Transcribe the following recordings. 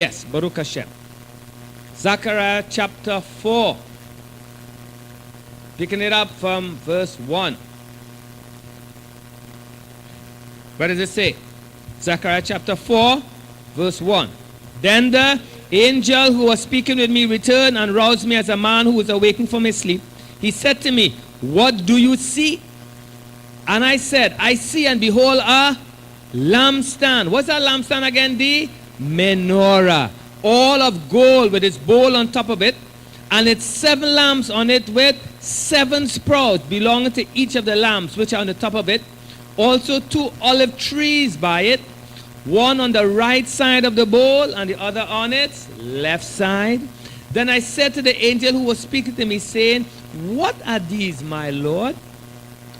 Yes, Baruch Hashem. Zechariah chapter 4. Picking it up from verse 1. What does it say? Zechariah chapter 4, verse 1. Then the angel who was speaking with me returned and roused me as a man who was awaking from his sleep. He said to me, "What do you see?" And I said, "I see and behold a lampstand." What's that lampstand again? The menorah, all of gold with its bowl on top of it, and its 7 lamps on it with 7 sprouts belonging to each of the lamps which are on the top of it. Also 2 olive trees by it, one on the right side of the bowl and the other on its left side. Then I said to the angel who was speaking to me, saying, "What are these, my Lord?"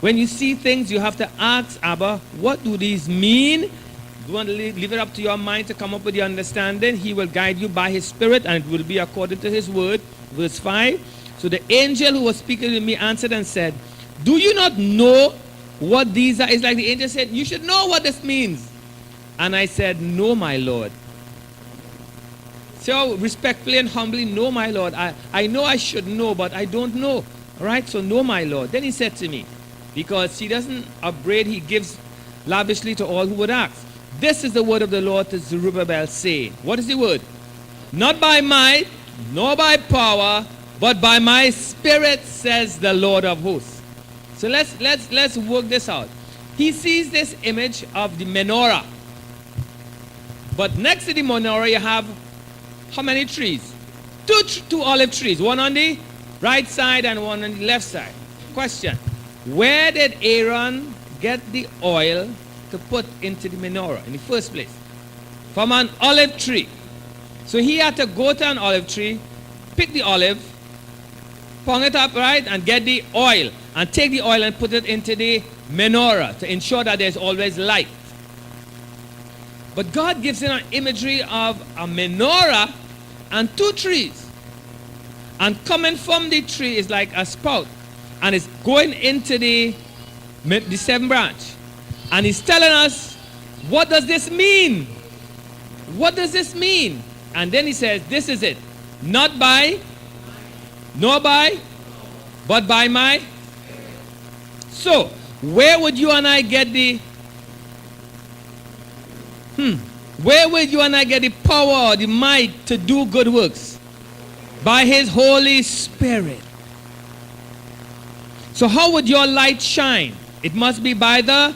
When you see things, you have to ask Abba, what do these mean? You want to leave it up to your mind to come up with the understanding. He will guide you by his spirit, and it will be according to his word. Verse 5. So the angel who was speaking to me answered and said, "Do you not know what these are?" It's like the angel said, "You should know what this means." And I said, "No, my Lord." So respectfully and humbly, "No, my Lord. I know I should know, but I don't know." All right, so "No, my Lord." Then he said to me, because he doesn't upbraid, he gives lavishly to all who would ask. "This is the word of the Lord to Zerubbabel, saying," what is the word? "Not by might, nor by power, but by my spirit, says the Lord of hosts." So let's work this out. He sees this image of the menorah. But next to the menorah, you have how many trees? Two olive trees, one on the right side and one on the left side. Question: where did Aaron get the oil to put into the menorah in the first place? From an olive tree. So he had to go to an olive tree, pick the olive, pong it up, right, and get the oil, and take the oil and put it into the menorah to ensure that there's always light. But God gives in an imagery of a menorah and 2 trees. And coming from the tree is like a spout, and it's going into the 7th branch. And he's telling us, what does this mean? What does this mean? And then he says, this is it. Not by, nor by, but by my. So, where would you and I get the, where would you and I get the power or the might to do good works? By his Holy Spirit. So how would your light shine? It must be by the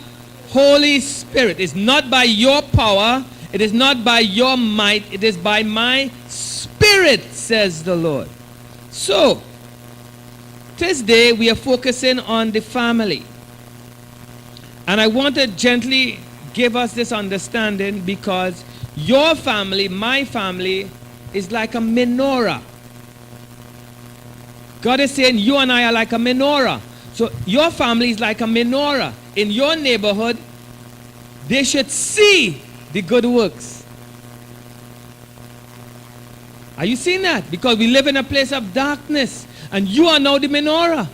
Holy Spirit. It's not by your power. It is not by your might. It is by my spirit, says the Lord. So, this day we are focusing on the family. And I want to gently give us this understanding, because your family, my family, is like a menorah. God is saying you and I are like a menorah. So your family is like a menorah. In your neighborhood, they should see the good works. Are you seeing that? Because we live in a place of darkness, and you are now the menorah.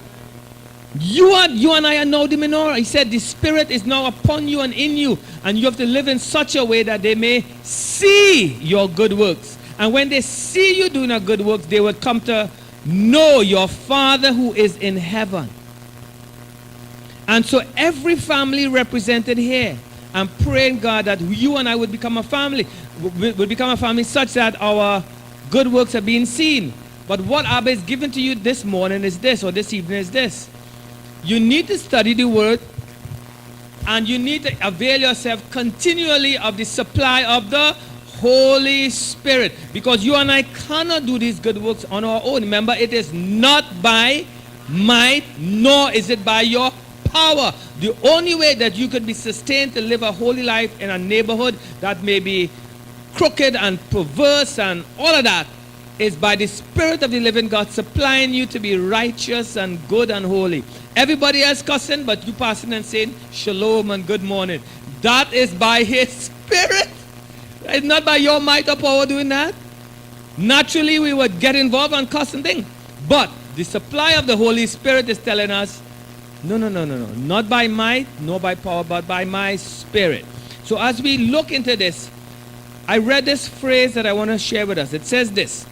You and I are now the menorah. He said the Spirit is now upon you and in you, and you have to live in such a way that they may see your good works. And when they see you doing a good works, they will come to know your Father who is in heaven. And so every family represented here, I'm praying, God, that you and I would become a family, would become a family such that our good works are being seen. But what Abba is giving to you this morning is this, or this evening is this. You need to study the word, and you need to avail yourself continually of the supply of the Holy Spirit, because you and I cannot do these good works on our own. Remember, it is not by might, nor is it by your power. The only way that you could be sustained to live a holy life in a neighborhood that may be crooked and perverse and all of that is by the Spirit of the living God supplying you to be righteous and good and holy. Everybody else cussing, but you passing and saying shalom and good morning. That is by his Spirit. It's not by your might or power doing that. Naturally, we would get involved and cuss and things. But the supply of the Holy Spirit is telling us, no. Not by might, nor by power, but by my Spirit. So as we look into this, I read this phrase that I want to share with us. It says this: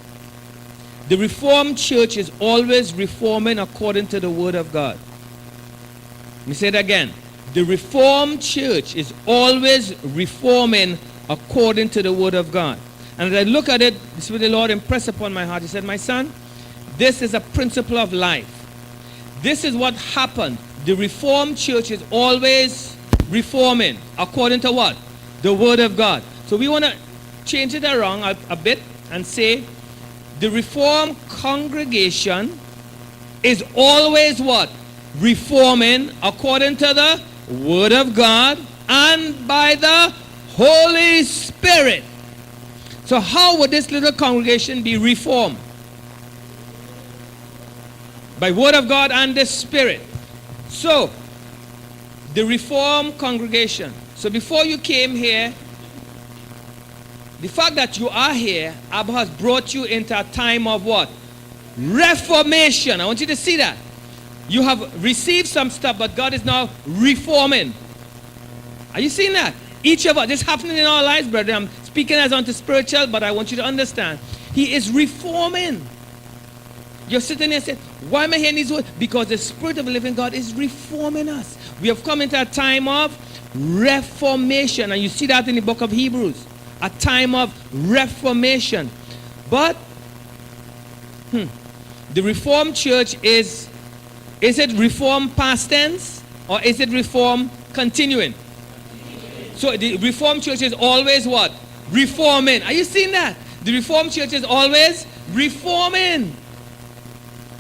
the Reformed Church is always reforming according to the Word of God. Let me say it again. The Reformed Church is always reforming according to the Word of God. And as I look at it, this is what the Lord impressed upon my heart. He said, my son, this is a principle of life. This is what happened. The Reformed Church is always reforming according to what? The Word of God. So we want to change it around a bit and say, the Reformed congregation is always what? Reforming according to the Word of God and by the Holy Spirit. So how would this little congregation be reformed? By Word of God and the Spirit. So, the Reformed congregation. So before you came here, the fact that you are here, Abba has brought you into a time of what? Reformation. I want you to see that. You have received some stuff, but God is now reforming. Are you seeing that? Each of us, this is happening in our lives, brother. I'm speaking as unto spiritual, but I want you to understand. He is reforming. You're sitting there saying, why am I hearing these words? Because the Spirit of the living God is reforming us. We have come into a time of reformation. And you see that in the book of Hebrews. A time of reformation. But, the Reformed Church is it reform past tense? Or is it reform continuing? So the Reformed Church is always what? Reforming. Are you seeing that? The Reformed Church is always reforming.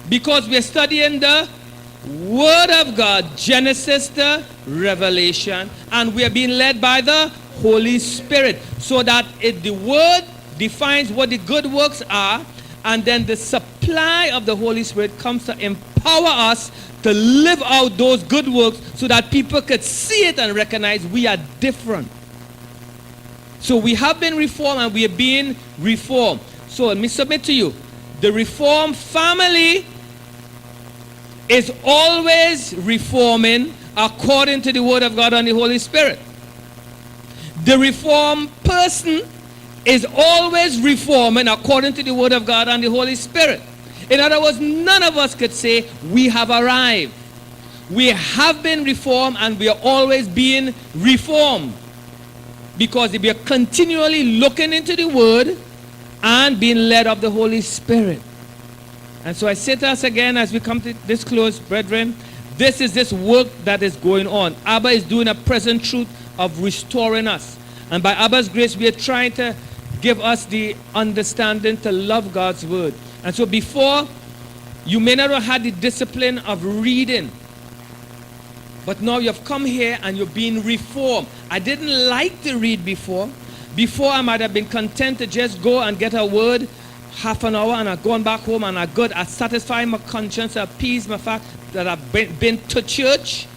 Because we are studying the Word of God, Genesis to Revelation, and we are being led by the Holy Spirit. So that the Word defines what the good works are, and then the supply of the Holy Spirit comes to empower us to live out those good works so that people could see it and recognize we are different. So we have been reformed and we are being reformed. So let me submit to you. The Reformed family is always reforming according to the Word of God and the Holy Spirit. The Reformed person is always reforming according to the Word of God and the Holy Spirit. In other words, none of us could say we have arrived. We have been reformed and we are always being reformed. Because we are continually looking into the Word and being led of the Holy Spirit. And so I say to us again as we come to this close, brethren, this is this work that is going on. Abba is doing a present truth of restoring us. And by Abba's grace, we are trying to give us the understanding to love God's Word. And so before, you may not have had the discipline of reading. But now you've come here and you're being reformed. I didn't like to read before. Before I might have been content to just go and get a word, half an hour, and I've gone back home and I satisfy my conscience, I appease my fact that I've been to church.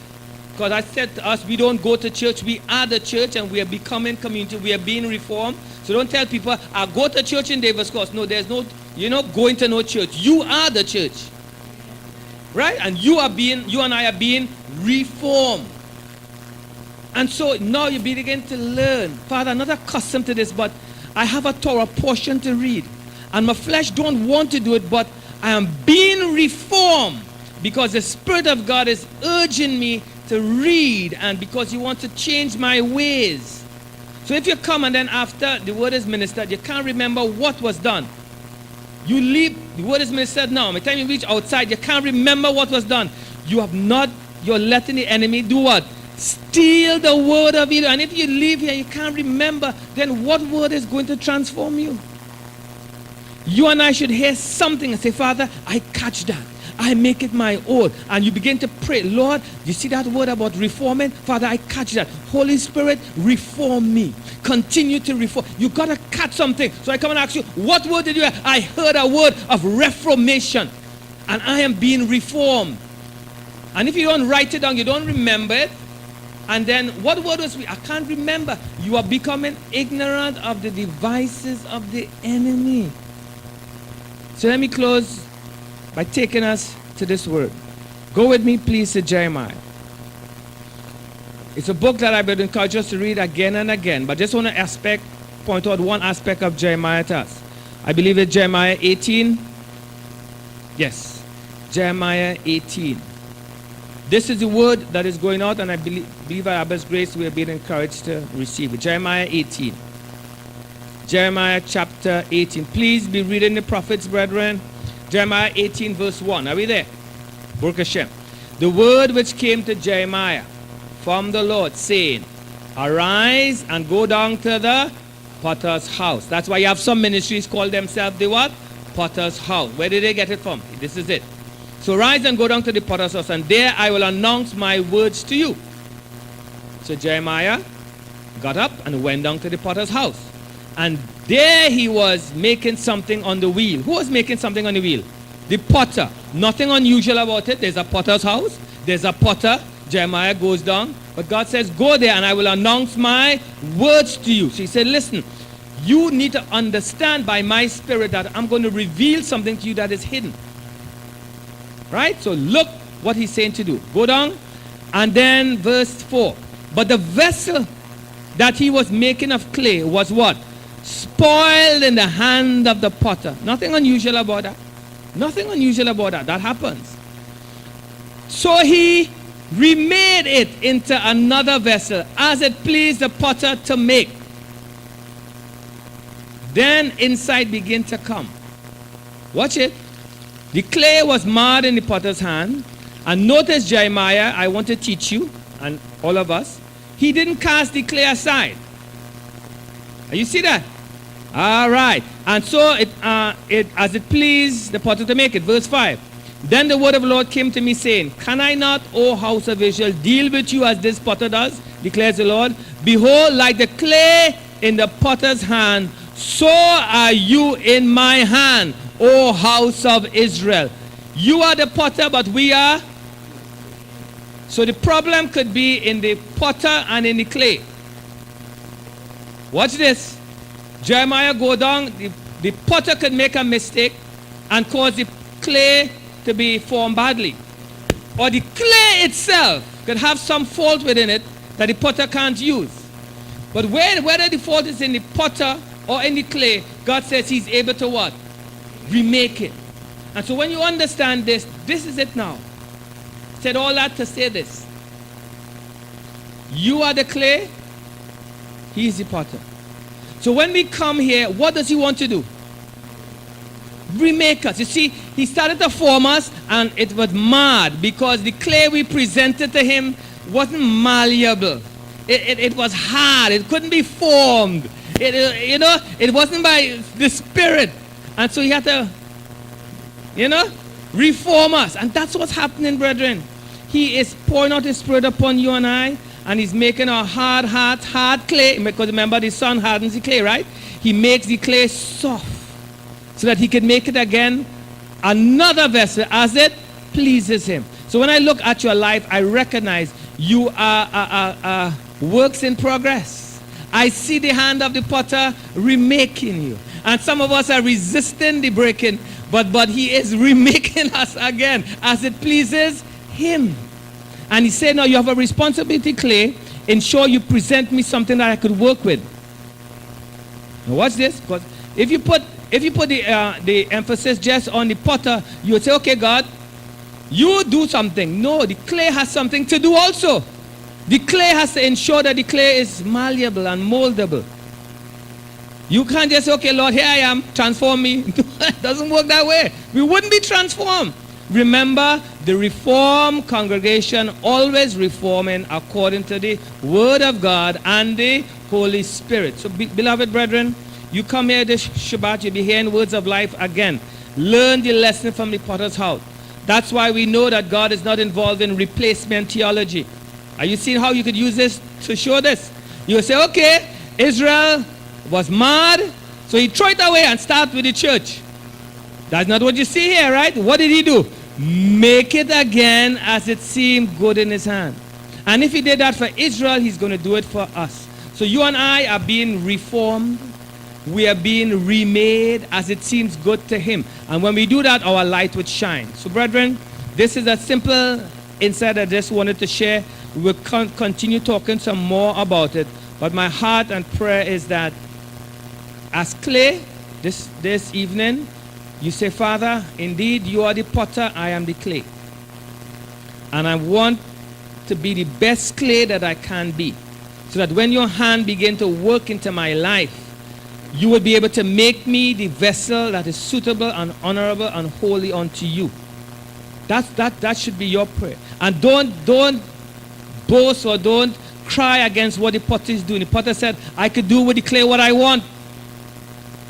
Because I said to us, we don't go to church, we are the church and we are becoming community, we are being reformed. So don't tell people, I go to church in Davis Coast. No, there's no, you're not going to no church. You are the church. Right? And you and I are being reformed. And so now you begin to learn. Father, I'm not accustomed to this, but I have a Torah portion to read. And my flesh don't want to do it, but I am being reformed because the Spirit of God is urging me to read and because He wants to change my ways. So if you come and then after the word is ministered, you can't remember what was done. You leave, the word is ministered now. By the time you reach outside, you can't remember what was done. You're letting the enemy do what? Steal the word of you. And if you leave here, you can't remember, then what word is going to transform you? You and I should hear something and say, Father, I catch that. I make it my own. And you begin to pray, Lord, you see that word about reforming? Father, I catch that. Holy Spirit, reform me. Continue to reform. You got to catch something. So I come and ask you, what word did you hear? I heard a word of reformation. And I am being reformed. And if you don't write it down, you don't remember it. And then what word was I can't remember. You are becoming ignorant of the devices of the enemy. So let me close by taking us to this word. Go with me, please, to Jeremiah. It's a book that I would encourage us to read again and again, but just one aspect point out one aspect of Jeremiah to us. I believe it's Jeremiah 18. Yes, Jeremiah 18. This is the word that is going out, and I believe by Abba's grace we are being encouraged to receive it. Jeremiah 18. Jeremiah chapter 18. Please be reading the prophets, brethren. Jeremiah 18 verse 1. Are we there? Baruch Hashem. The word which came to Jeremiah from the Lord, saying, arise and go down to the potter's house. That's why you have some ministries call themselves the what? Potter's house. Where did they get it from? This is it. So rise and go down to the potter's house, and there I will announce my words to you. So Jeremiah got up and went down to the potter's house. And there he was making something on the wheel. Who was making something on the wheel? The potter. Nothing unusual about it. There's a potter's house. There's a potter. Jeremiah goes down. But God says, go there and I will announce my words to you. So he said, listen, you need to understand by my spirit that I'm going to reveal something to you that is hidden. Right? So look what he's saying to do. Go down. And then verse 4. But the vessel that he was making of clay was what? Spoiled in the hand of the potter. Nothing unusual about that. Nothing unusual about that. That happens. So he remade it into another vessel as it pleased the potter to make. Then insight began to come. Watch it. The clay was marred in the potter's hand. And notice Jeremiah, I want to teach you and all of us, he didn't cast the clay aside. You see that? All right. And so it as it pleased the potter to make it. Verse 5. Then the word of the Lord came to me, saying, can I not, O house of Israel, deal with you as this potter does, declares the Lord? Behold, like the clay in the potter's hand, so are you in my hand, O house of Israel. You are the potter, but we are. So the problem could be in the potter and in the clay. Watch this. Jeremiah go down. The potter could make a mistake and cause the clay to be formed badly. Or the clay itself could have some fault within it that the potter can't use. But whether the fault is in the potter or in the clay, God says he's able to what? Remake it. And so when you understand this, this is it now. Said all that to say this. You are the clay, he is the potter. So when we come here, what does he want to do? Remake us. You see, he started to form us and it was mad because the clay we presented to him wasn't malleable. It was hard. It couldn't be formed. It wasn't by the Spirit. And so he had to, reform us. And that's what's happening, brethren. He is pouring out his Spirit upon you and I, and he's making our hard heart, hard clay. Because remember, the sun hardens the clay, right? He makes the clay soft so that he can make it again another vessel as it pleases him. So when I look at your life, I recognize you are works in progress. I see the hand of the potter remaking you. And some of us are resisting the breaking, but he is remaking us again as it pleases him. And he said, now you have a responsibility, clay. Ensure you present me something that I could work with. Now watch this, because if you put the emphasis just on the potter, you would say, okay, God, you do something. No, the clay has something to do also. The clay has to ensure that the clay is malleable and moldable. You can't just say, okay, Lord, here I am, transform me. It doesn't work that way. We wouldn't be transformed. Remember, the Reformed congregation always reforming according to the Word of God and the Holy Spirit. So, beloved brethren, you come here this Shabbat, you'll be hearing words of life again. Learn the lesson from the potter's house. That's why we know that God is not involved in replacement theology. Are you seeing how you could use this to show this? You say, okay, Israel was mad, so he threw it away and start with the church. That's not what you see here, right? What did he do? Make it again as it seemed good in his hand. And if he did that for Israel, he's going to do it for us. So you and I are being reformed. We are being remade as it seems good to him. And when we do that, our light would shine. So brethren, this is a simple insight I just wanted to share. We will continue talking some more about it. But my heart and prayer is that as clay this evening, you say, Father, indeed you are the potter, I am the clay. And I want to be the best clay that I can be, so that when your hand begin to work into my life, you will be able to make me the vessel that is suitable and honorable and holy unto you. That should be your prayer. And don't boast or don't cry against what the potter is doing. The potter said, I could do with the clay what I want.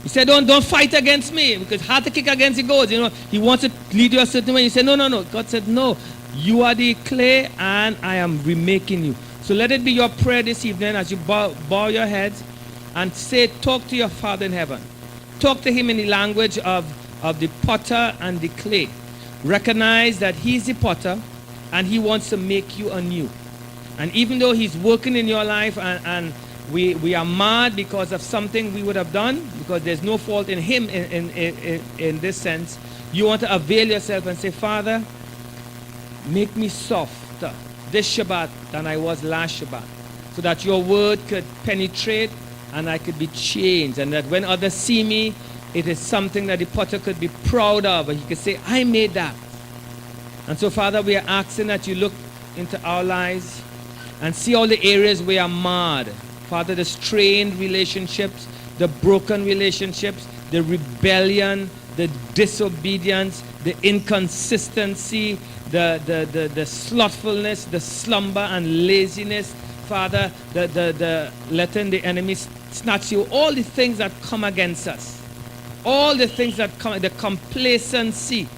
He said, don't fight against me, because hard to kick against the goats. You know, he wants to lead you a certain way. He said, no. God said, no, you are the clay and I am remaking you. So let it be your prayer this evening as you bow your heads and say, talk to your Father in heaven. Talk to him in the language of the potter and the clay. Recognize that he's the potter and he wants to make you anew. And even though he's working in your life and we are mad because of something we would have done, because there's no fault in him in this sense, you want to avail yourself and say, Father, make me softer this Shabbat than I was last Shabbat, so that your word could penetrate and I could be changed, and that when others see me, it is something that the potter could be proud of, and he could say, I made that. And so, Father, we are asking that you look into our lives and see all the areas we are marred. Father, the strained relationships, the broken relationships, the rebellion, the disobedience, the inconsistency, the slothfulness, the slumber and laziness, Father, the letting the enemy snatch you, all the things that come against us, all the things that come, the complacency,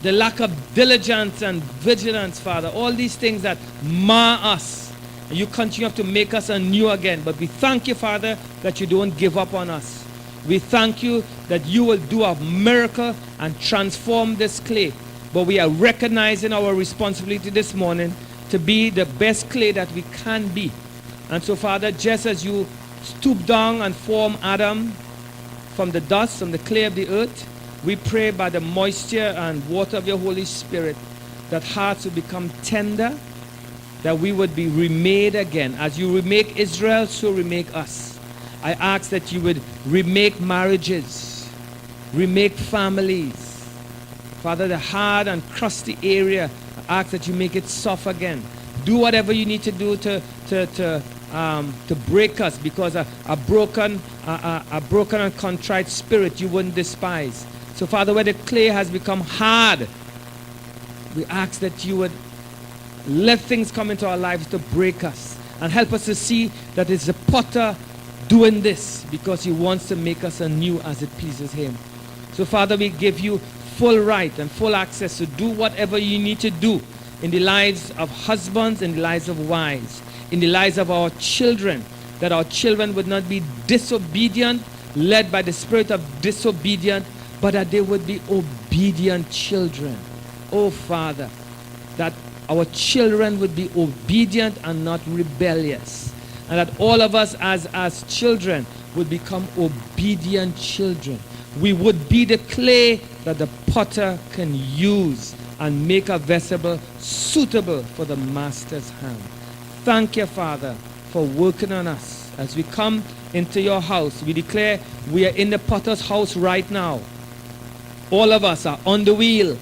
the lack of diligence and vigilance, Father, all these things that mar us. And you continue to make us anew again. But we thank you, Father, that you don't give up on us. We thank you that you will do a miracle and transform this clay. But we are recognizing our responsibility this morning to be the best clay that we can be. And so, Father, just as you stoop down and form Adam from the dust, from the clay of the earth, we pray by the moisture and water of your Holy Spirit that hearts will become tender, that we would be remade again. As you remake Israel, so remake us. I ask that you would remake marriages, remake families. Father, the hard and crusty area, I ask that you make it soft again. Do whatever you need to do to break us, because a broken and contrite spirit you wouldn't despise. So, Father, where the clay has become hard, we ask that you would let things come into our lives to break us and help us to see that it's the potter doing this because he wants to make us anew as it pleases him. So, Father, we give you full right and full access to do whatever you need to do in the lives of husbands, in the lives of wives, in the lives of our children, that our children would not be disobedient, led by the spirit of disobedience, but that they would be obedient children. Oh, Father, that our children would be obedient and not rebellious. And that all of us as children would become obedient children. We would be the clay that the potter can use and make a vessel suitable for the master's hand. Thank you, Father, for working on us. As we come into your house, we declare we are in the potter's house right now. All of us are on the wheel,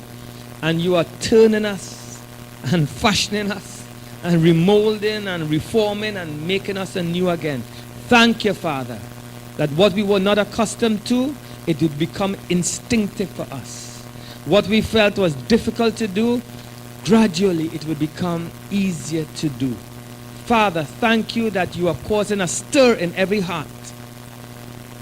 and you are turning us and fashioning us and remolding and reforming and making us anew again. Thank you, Father, that what we were not accustomed to, it would become instinctive for us. What we felt was difficult to do, gradually it would become easier to do. Father, thank you that you are causing a stir in every heart.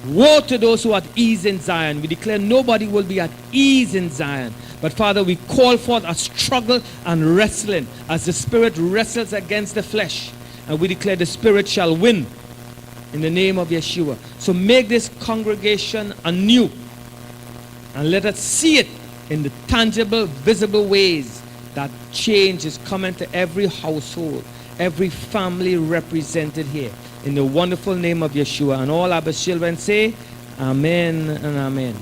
Woe to those who are at ease in Zion. We declare nobody will be at ease in Zion. But Father, we call forth a struggle and wrestling as the Spirit wrestles against the flesh. And we declare the Spirit shall win in the name of Yeshua. So make this congregation anew. And let us see it in the tangible, visible ways that change is coming to every household, every family represented here. In the wonderful name of Yeshua. And all Abba's children say, Amen and Amen.